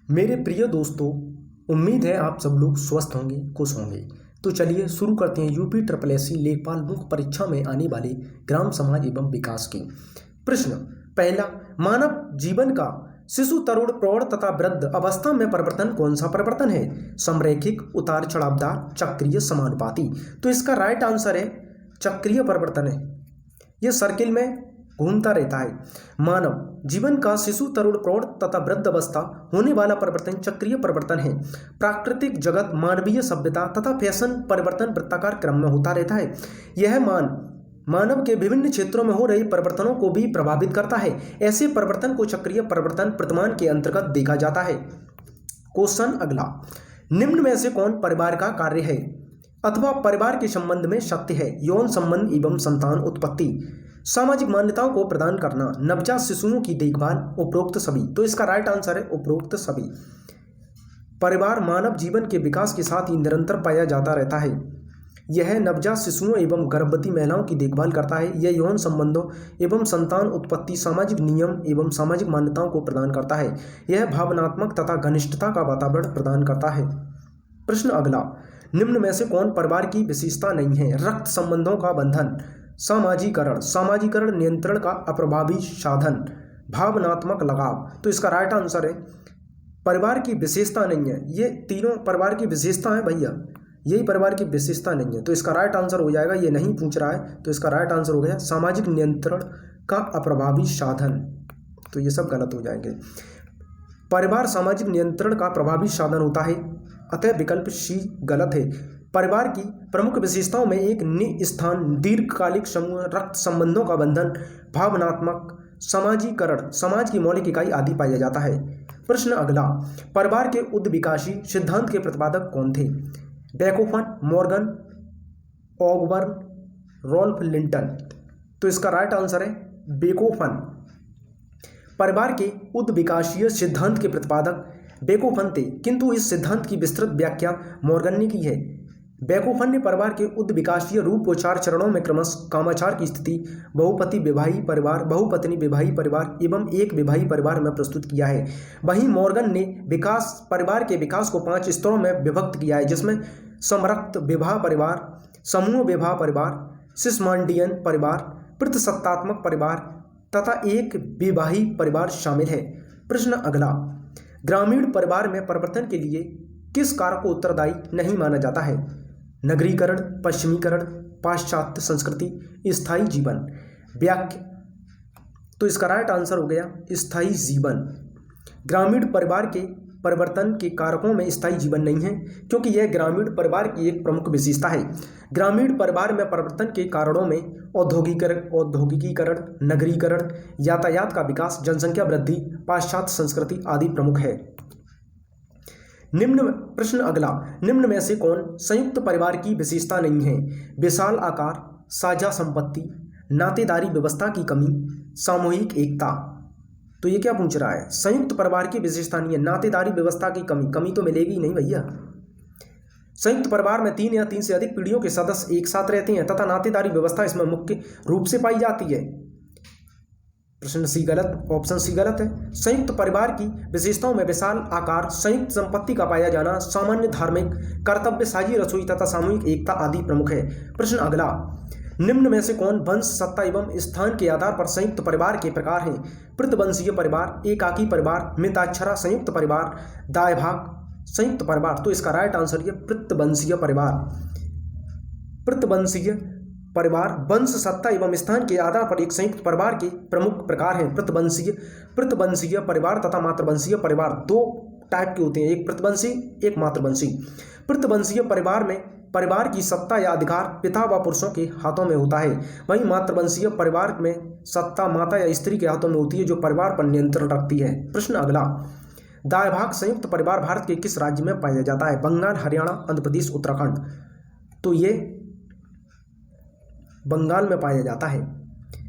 मेरे प्रिय दोस्तों, उम्मीद है आप सब लोग स्वस्थ होंगे, खुश होंगे। तो चलिए शुरू करते हैं यूपी ट्रिपल एससी लेखपाल मुख्य परीक्षा में आने वाले ग्राम समाज एवं विकास के प्रश्न। पहला, मानव जीवन का शिशु, तरुण, प्रौढ़ तथा वृद्ध अवस्था में परिवर्तन कौन सा परिवर्तन है? समरैखिक, उतार चढ़ावदार, चक्रीय, समानुपाती। तो इसका राइट आंसर है चक्रीय परिवर्तन है। यह सर्किल में घूमता रहता है। मानव जीवन का शिशु, तरुण, प्रौढ़ तथा वृद्ध अवस्था होने वाला परिवर्तन चक्रीय परिवर्तन है। प्राकृतिक जगत, मानवीय सभ्यता तथा फैशन परिवर्तन वृत्ताकार क्रम में होता रहता है। यह मानव के विभिन्न क्षेत्रों में हो रहे परिवर्तनों को भी प्रभावित करता है। ऐसे परिवर्तन को चक्रीय परिवर्तन प्रतिमान के अंतर्गत देखा जाता है। क्वेश्चन अगला, निम्न में से कौन परिवार का कार्य है अथवा परिवार के संबंध में सत्य है? यौन संबंध एवं संतान उत्पत्ति, सामाजिक मान्यताओं को प्रदान करना, नवजात शिशुओं की देखभाल, उपरोक्त सभी। तो इसका राइट आंसर है उपरोक्त सभी। परिवार मानव जीवन के विकास के साथ ही निरंतर पाया जाता रहता है। यह नवजात शिशुओं एवं गर्भवती महिलाओं की देखभाल करता है। यह यौन संबंधों एवं संतान उत्पत्ति, सामाजिक नियम एवं सामाजिक मान्यताओं को प्रदान करता है। यह भावनात्मक तथा घनिष्ठता का वातावरण प्रदान करता है। प्रश्न अगला, निम्न में से कौन परिवार की विशेषता नहीं है? रक्त संबंधों का बंधन, सामाजिकरण नियंत्रण का अप्रभावी साधन, भावनात्मक लगाव। तो इसका राइट आंसर है परिवार की विशेषता नहीं है। ये तीनों परिवार की विशेषता है भैया, यही परिवार की विशेषता नहीं है। तो इसका राइट आंसर हो जाएगा, ये नहीं पूछ रहा है तो इसका राइट आंसर हो गया सामाजिक नियंत्रण का अप्रभावी साधन। तो ये सब गलत हो जाएंगे। परिवार सामाजिक नियंत्रण का प्रभावी साधन होता है, अतः विकल्प सी गलत है। परिवार की प्रमुख विशेषताओं में एक निस्थान, दीर्घकालिक समूह, रक्त संबंधों का बंधन, भावनात्मक, समाजीकरण, समाज की मौलिक इकाई आदि पाया जाता है। प्रश्न अगला, परिवार के उद्विकासी सिद्धांत के प्रतिपादक कौन थे? बेकोफन, मॉर्गन, ऑगबर्न, रोल्फ लिंटन। तो इसका राइट आंसर है बेकोफन। परिवार के उद्विकासीय सिद्धांत के प्रतिपादक बेकोफन थे, किंतु इस सिद्धांत की विस्तृत व्याख्या मॉर्गन ने की है। बेकोफन ने परिवार के उद्विकासीय रूप को 4 चरणों में क्रमशः कामाचार की स्थिति, बहुपति विवाही परिवार, बहुपत्नी विवाही परिवार एवं एक विवाही परिवार में प्रस्तुत किया है। वहीं मॉर्गन ने परिवार के विकास को 5 स्तरों में विभक्त किया है, जिसमें समरक्त विवाह परिवार, समूह विवाह परिवार, सिस्मांडियन परिवार, प्रतिसत्तात्मक परिवार तथा एक विवाही परिवार शामिल है। प्रश्न अगला, ग्रामीण परिवार में परिवर्तन के लिए किस कारक को उत्तरदायी नहीं माना जाता है? नगरीकरण, पश्चिमीकरण, पाश्चात्य संस्कृति, स्थायी जीवन। व्याख्या, तो इसका राइट आंसर हो गया स्थायी जीवन। ग्रामीण परिवार के परिवर्तन के कारकों में स्थायी जीवन नहीं है, क्योंकि यह ग्रामीण परिवार की एक प्रमुख विशेषता है। ग्रामीण परिवार में परिवर्तन के कारणों में औद्योगिकीकरण, नगरीकरण, यातायात का विकास, जनसंख्या वृद्धि, पाश्चात्य संस्कृति आदि प्रमुख है। प्रश्न अगला, निम्न में से कौन संयुक्त परिवार की विशेषता नहीं है? विशाल आकार, साझा संपत्ति, नातेदारी व्यवस्था की कमी, सामूहिक एकता। तो ये क्या पूछ रहा है? संयुक्त परिवार की विशेषता नहीं है, नातेदारी व्यवस्था की कमी तो मिलेगी नहीं भैया। संयुक्त परिवार में 3 या 3 से अधिक पीढ़ियों के सदस्य एक साथ रहते हैं तथा नातेदारी व्यवस्था इसमें मुख्य रूप से पाई जाती है। प्रश्न सी गलत, ऑप्शन सी गलत है। संयुक्त परिवार की विशेषताओं में विशाल आकार, संयुक्त संपत्ति का पाया जाना, सामान्य धार्मिक कर्तव्य, साझी रसोई तथा सामूहिक एकता आदि प्रमुख है। प्रश्न अगला, निम्न में से कौन वंश, सत्ता एवं स्थान के आधार पर संयुक्त परिवार के प्रकार हैं? प्रतिवंशीय परिवार, एकाकी परिवार, मिताक्षरा संयुक्त परिवार, दायभाग संयुक्त परिवार। तो इसका राइट आंसर ये प्रतिवंशीय परिवार। प्रतिवंशीय परिवार वंश, सत्ता एवं स्थान के आधार पर एक संयुक्त परिवार के प्रमुख प्रकार हैं। प्रतिवंशीय परिवार तथा मातृवंशीय परिवार 2 टाइप के होते हैं, एक प्रतिवंशी, एक मातृवंशी। प्रतिवंशीय परिवार में परिवार की सत्ता या अधिकार पिता व पुरुषों के हाथों में होता है, वहीं मातृवंशीय परिवार में सत्ता माता या स्त्री के हाथों में होती है, जो परिवार पर नियंत्रण रखती है। प्रश्न अगला, दायभाग संयुक्त परिवार भारत के किस राज्य में पाया जाता है? बंगाल, हरियाणा, आंध्र प्रदेश, उत्तराखंड। तो ये बंगाल में पाया जाता है।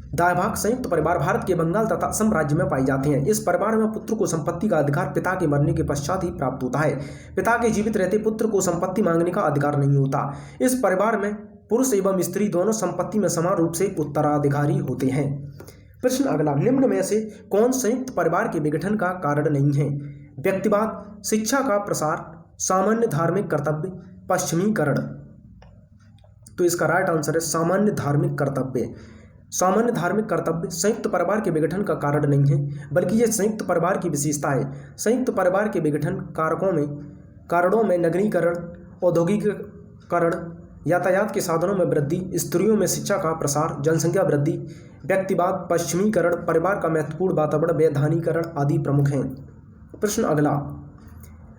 दायभाग संयुक्त परिवार भारत के बंगाल तथा असम राज्य में पाए जाते हैं। इस परिवार में पुत्र को संपत्ति का अधिकार पिता के मरने के पश्चात ही प्राप्त होता है। पिता के जीवित रहते पुत्र को संपत्ति मांगने का अधिकार नहीं होता। इस परिवार में पुरुष एवं स्त्री दोनों संपत्ति में समान रूप से उत्तराधिकारी होते हैं। प्रश्न अगला, निम्न में से कौन संयुक्त परिवार के विघटन का कारण नहीं है? व्यक्तिवाद, शिक्षा का प्रसार, सामान्य धार्मिक कर्तव्य, पश्चिमीकरण। तो इसका राइट आंसर है सामान्य धार्मिक कर्तव्य। सामान्य धार्मिक कर्तव्य संयुक्त परिवार के विघटन का कारण नहीं है, बल्कि यह संयुक्त परिवार की विशेषता है। संयुक्त परिवार के विघटन कारणों में नगरीकरण, औद्योगिकीकरण, यातायात के साधनों में वृद्धि, स्त्रियों में शिक्षा का प्रसार, जनसंख्या वृद्धि, व्यक्तिवाद, पश्चिमीकरण, परिवार का महत्वपूर्ण वातावरण, वैधानिकरण आदि प्रमुख हैं। प्रश्न अगला,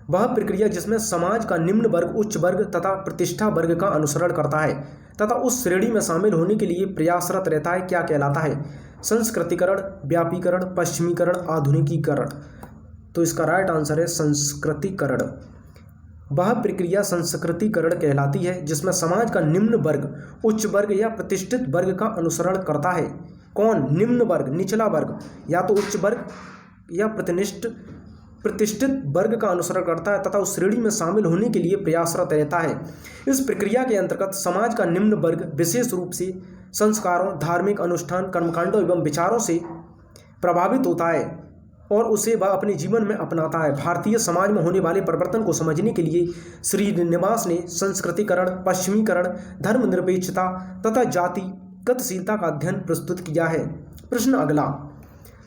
वह प्रक्रिया जिसमें समाज का निम्न वर्ग उच्च वर्ग तथा प्रतिष्ठा वर्ग का अनुसरण करता है तथा उस श्रेणी में शामिल होने के लिए प्रयासरत रहता है, क्या कहलाता है? संस्कृतिकरण, व्यापीकरण, पश्चिमीकरण, आधुनिकीकरण। तो इसका राइट आंसर है संस्कृतिकरण। वह प्रक्रिया संस्कृतिकरण कहलाती है जिसमें समाज का निम्न वर्ग उच्च वर्ग या प्रतिष्ठित वर्ग का अनुसरण करता है। कौन? निम्न वर्ग, निचला वर्ग, या तो उच्च वर्ग या प्रतिष्ठित वर्ग का अनुसरण करता है तथा उस श्रेणी में शामिल होने के लिए प्रयासरत रहता है। इस प्रक्रिया के अंतर्गत समाज का निम्न वर्ग विशेष रूप से संस्कारों, धार्मिक अनुष्ठान, कर्मकांडों एवं विचारों से प्रभावित होता है और उसे वह अपने जीवन में अपनाता है। भारतीय समाज में होने वाले परिवर्तन को समझने के लिए श्रीनिवास ने संस्कृतिकरण, पश्चिमीकरण, धर्मनिरपेक्षता तथा जातिगतशीलता का अध्ययन प्रस्तुत किया है। प्रश्न अगला,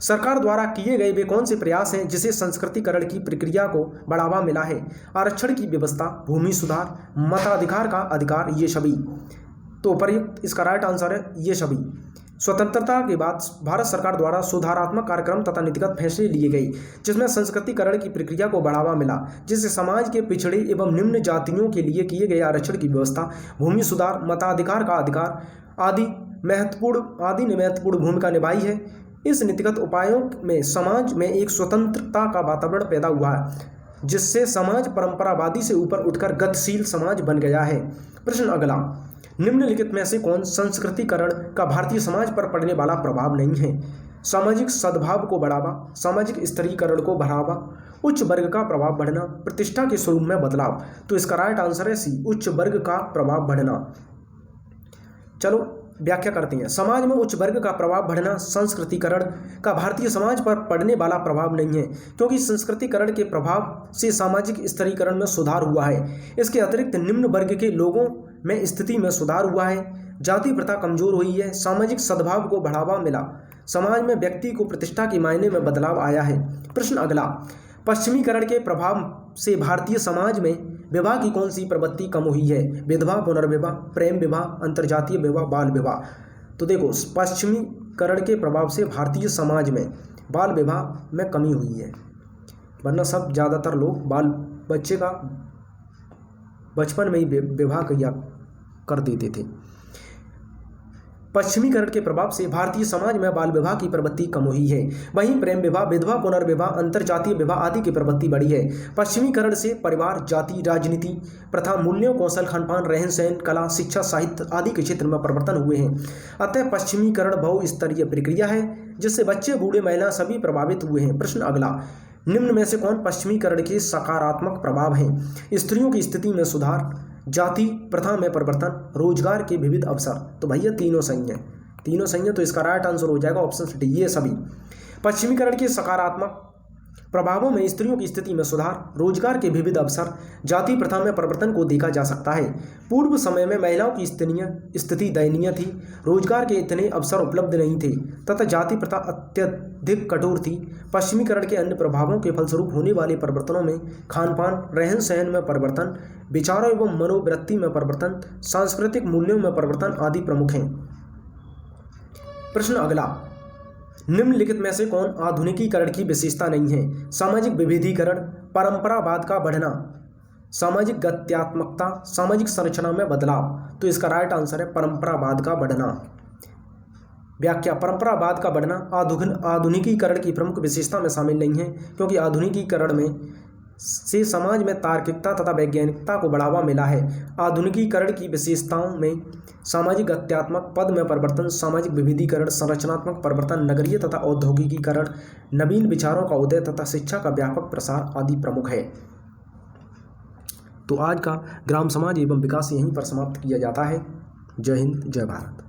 सरकार द्वारा किए गए वे कौन से प्रयास हैं जिसे संस्कृतिकरण की प्रक्रिया को बढ़ावा मिला है? आरक्षण की व्यवस्था, भूमि सुधार, मताधिकार का अधिकार, ये सभी। तो उपर्युक्त इसका राइट आंसर है ये सभी। स्वतंत्रता के बाद भारत सरकार द्वारा सुधारात्मक कार्यक्रम तथा नीतिगत फैसले लिए गए जिसमें संस्कृतिकरण की प्रक्रिया को बढ़ावा मिला, जिससे समाज के पिछड़े एवं निम्न जातियों के लिए किए गए आरक्षण की व्यवस्था, भूमि सुधार, मताधिकार का अधिकार आदि ने महत्वपूर्ण भूमिका निभाई है। इस नीतिगत उपायों में समाज में एक स्वतंत्रता का वातावरण पैदा हुआ है जिससे समाज परंपरावादी से ऊपर उठकर गतिशील समाज बन गया है। प्रश्न अगला, निम्नलिखित में से कौन संस्कृतिकरण का भारतीय समाज पर पड़ने वाला प्रभाव नहीं है? सामाजिक सद्भाव को बढ़ावा, सामाजिक स्तरीकरण को बढ़ावा, उच्च वर्ग का प्रभाव बढ़ना, प्रतिष्ठा के स्वरूप में बदलाव। तो इसका राइट आंसर है सी, उच्च वर्ग का प्रभाव बढ़ना। चलो व्याख्या करते हैं। समाज में उच्च वर्ग का प्रभाव बढ़ना संस्कृतिकरण का भारतीय समाज पर पड़ने वाला प्रभाव नहीं है, क्योंकि संस्कृतिकरण के प्रभाव से सामाजिक स्तरीकरण में सुधार हुआ है। इसके अतिरिक्त निम्न वर्ग के लोगों में स्थिति में सुधार हुआ है, जाति प्रथा कमजोर हुई है, सामाजिक सद्भाव को बढ़ावा मिला, समाज में व्यक्ति को प्रतिष्ठा के मायने में बदलाव आया है। प्रश्न अगला, पश्चिमीकरण के प्रभाव से भारतीय समाज में विवाह की कौन सी प्रवृत्ति कम हुई है? विधवा, पुनर्विवाह, प्रेम विवाह, अंतर्जातीय विवाह, बाल विवाह। तो देखो, पश्चिमीकरण के प्रभाव से भारतीय समाज में बाल विवाह में कमी हुई है, वरना सब ज़्यादातर लोग बच्चे का बचपन में ही विवाह कर देते थे। पश्चिमीकरण के प्रभाव से भारतीय समाज में बाल विवाह की प्रवृत्ति कम हुई है, वहीं प्रेम विवाह, विधवा पुनर्विवाह, अंतर्जातीय विवाह आदि की प्रवृत्ति बढ़ी है। पश्चिमीकरण से परिवार, जाति, राजनीति, प्रथा, मूल्यों, कौशल, खानपान, रहन सहन, कला, शिक्षा, साहित्य आदि के क्षेत्र में परिवर्तन हुए हैं। अतः पश्चिमीकरण बहुस्तरीय प्रक्रिया है जिससे बच्चे, बूढ़े, महिला सभी प्रभावित हुए हैं। प्रश्न अगला, निम्न में से कौन पश्चिमीकरण के सकारात्मक प्रभाव हैं? स्त्रियों की स्थिति में सुधार, जाति प्रथा में परिवर्तन, रोजगार के विविध अवसर। तो भैया तीनों सही हैं, तो इसका राइट आंसर हो जाएगा ऑप्शन डी, ये सभी। पश्चिमीकरण के सकारात्मक प्रभावों में स्त्रियों की स्थिति में सुधार, रोजगार के विविध अवसर, जाति प्रथा में परिवर्तन को देखा जा सकता है। पूर्व समय में महिलाओं की स्थिति दयनीय थी, रोजगार के इतने अवसर उपलब्ध नहीं थे तथा जाति प्रथा अत्यधिक कठोर थी। पश्चिमीकरण के अन्य प्रभावों के फलस्वरूप होने वाले परिवर्तनों में खानपान, रहन सहन में परिवर्तन, विचारों एवं मनोवृत्ति में परिवर्तन, सांस्कृतिक मूल्यों में परिवर्तन आदि प्रमुख हैं। प्रश्न अगला, निम्नलिखित में से कौन आधुनिकीकरण की विशेषता नहीं है? सामाजिक विविधीकरण, परंपरावाद का बढ़ना, सामाजिक गत्यात्मकता, सामाजिक संरचना में बदलाव। तो इसका राइट आंसर है परंपरावाद का बढ़ना। व्याख्या, परंपरावाद का बढ़ना आधुनिकीकरण की प्रमुख विशेषता में शामिल नहीं है, क्योंकि आधुनिकीकरण में से समाज में तार्किकता तथा वैज्ञानिकता को बढ़ावा मिला है। आधुनिकीकरण की विशेषताओं में सामाजिक गत्यात्मक, पद में परिवर्तन, सामाजिक विविधीकरण, संरचनात्मक परिवर्तन, नगरीय तथा औद्योगिकीकरण, नवीन विचारों का उदय तथा शिक्षा का व्यापक प्रसार आदि प्रमुख है। तो आज का ग्राम समाज एवं विकास यहीं पर समाप्त किया जाता है। जय हिंद, जय भारत।